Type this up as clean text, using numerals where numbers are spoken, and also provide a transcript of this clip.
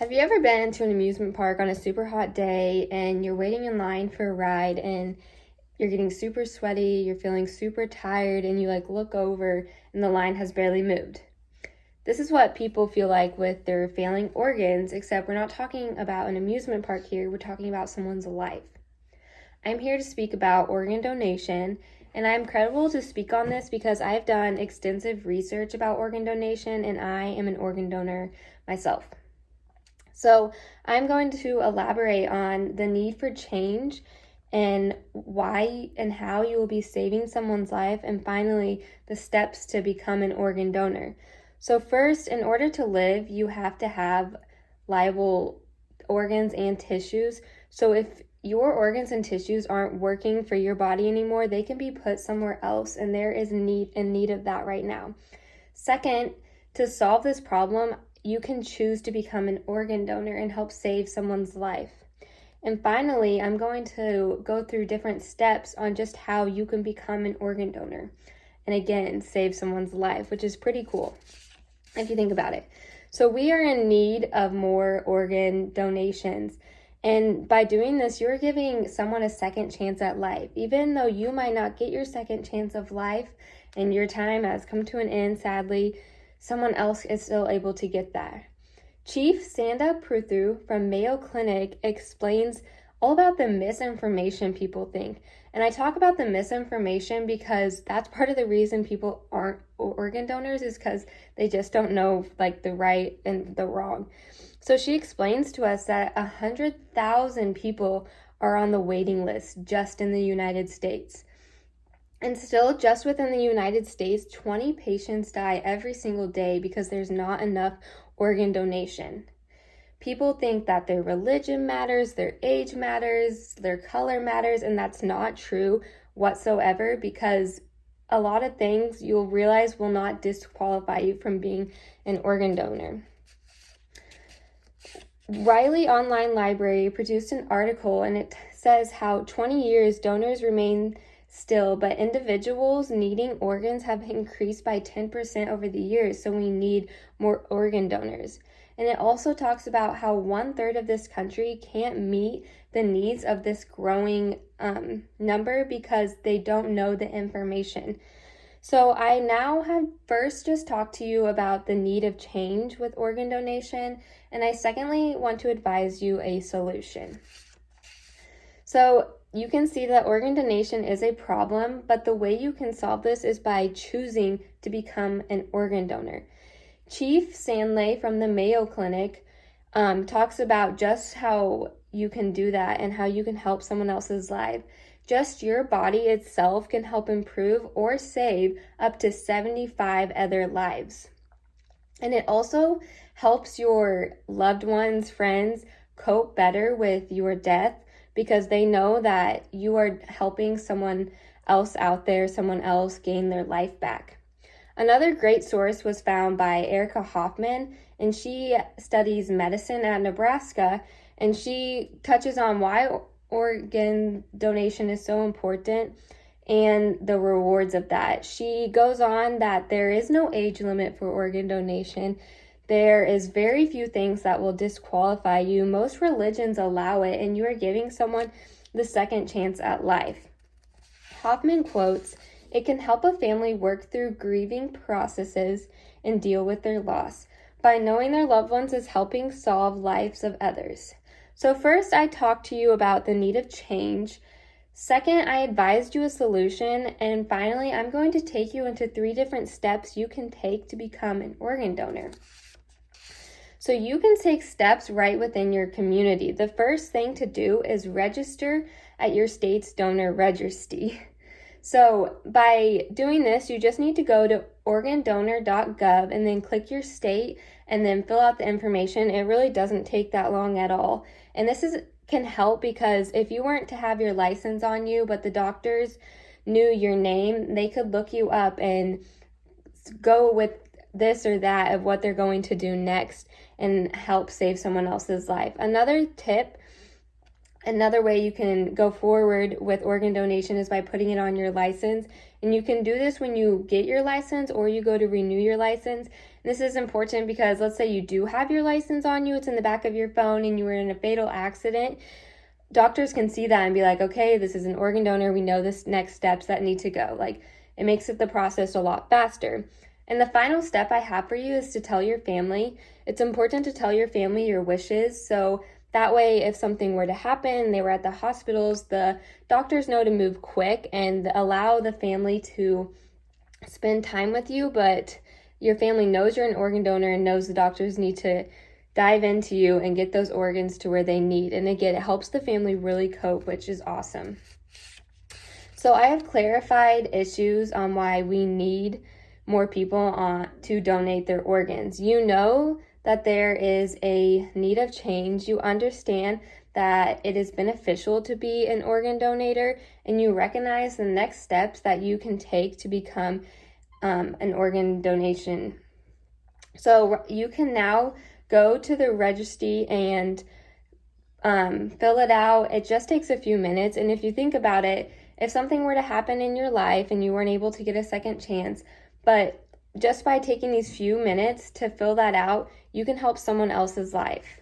Have you ever been to an amusement park on a super hot day and you're waiting in line for a ride and you're getting super sweaty, you're feeling super tired, and you look over and the line has barely moved? This is what people feel like with their failing organs, except we're not talking about an amusement park here, we're talking about someone's life. I'm here to speak about organ donation, and I'm credible to speak on this because I've done extensive research about organ donation and I am an organ donor myself. So I'm going to elaborate on the need for change and why and how you will be saving someone's life, and finally, the steps to become an organ donor. So first, in order to live, you have to have liable organs and tissues. So if your organs and tissues aren't working for your body anymore, they can be put somewhere else, and there is need of that right now. Second, to solve this problem, you can choose to become an organ donor and help save someone's life. And finally, I'm going to go through different steps on just how you can become an organ donor and again, save someone's life, which is pretty cool if you think about it. So we are in need of more organ donations. And by doing this, you're giving someone a second chance at life. Even though you might not get your second chance of life and your time has come to an end, sadly, someone else is still able to get that. Chief Sanda Pruthu from Mayo Clinic explains all about the misinformation people think. And I talk about the misinformation because that's part of the reason people aren't organ donors, is because they just don't know the right and the wrong. So she explains to us that 100,000 people are on the waiting list just in the United States. And still, just within the United States, 20 patients die every single day because there's not enough organ donation. People think that their religion matters, their age matters, their color matters, and that's not true whatsoever, because a lot of things you'll realize will not disqualify you from being an organ donor. Riley Online Library produced an article, and it says how 20 years donors remain still, but individuals needing organs have increased by 10% over the years, so we need more organ donors. And it also talks about how 1/3 of this country can't meet the needs of this growing number because they don't know the information. So I now have first just talked to you about the need of change with organ donation, and I secondly want to advise you a solution. So you can see that organ donation is a problem, but the way you can solve this is by choosing to become an organ donor. Chief Sandley from the Mayo Clinic talks about just how you can do that and how you can help someone else's life. Just your body itself can help improve or save up to 75 other lives. And it also helps your loved ones, friends, cope better with your death, because they know that you are helping someone else out there, someone else gain their life back. Another great source was found by Erica Hoffman, and she studies medicine at Nebraska, and she touches on why organ donation is so important and the rewards of that. She goes on that there is no age limit for organ donation. There is very few things that will disqualify you. Most religions allow it, and you are giving someone the second chance at life. Hoffman quotes, "It can help a family work through grieving processes and deal with their loss. By knowing their loved ones is helping solve lives of others." So first, I talked to you about the need of change. Second, I advised you a solution. And finally, I'm going to take you into 3 different steps you can take to become an organ donor. So you can take steps right within your community. The first thing to do is register at your state's donor registry. So by doing this, you just need to go to organdonor.gov and then click your state and then fill out the information. It really doesn't take that long at all. And this can help because if you weren't to have your license on you, but the doctors knew your name, they could look you up and go with this or that of what they're going to do next and help save someone else's life. Another tip, another way you can go forward with organ donation is by putting it on your license. And you can do this when you get your license or you go to renew your license. This is important because let's say you do have your license on you, it's in the back of your phone, and you were in a fatal accident. Doctors can see that and be like, okay, this is an organ donor. We know the next steps that need to go. Like, it makes it the process a lot faster. And the final step I have for you is to tell your family. It's important to tell your family your wishes. So that way, if something were to happen, they were at the hospitals, the doctors know to move quick and allow the family to spend time with you, but your family knows you're an organ donor and knows the doctors need to dive into you and get those organs to where they need. And again, it helps the family really cope, which is awesome. So I have clarified issues on why we need more people to donate their organs. You know that there is a need of change. You understand that it is beneficial to be an organ donator, and you recognize the next steps that you can take to become an organ donation. So you can now go to the registry and fill it out. It just takes a few minutes, and if you think about it, if something were to happen in your life and you weren't able to get a second chance, but just by taking these few minutes to fill that out, you can help someone else's life.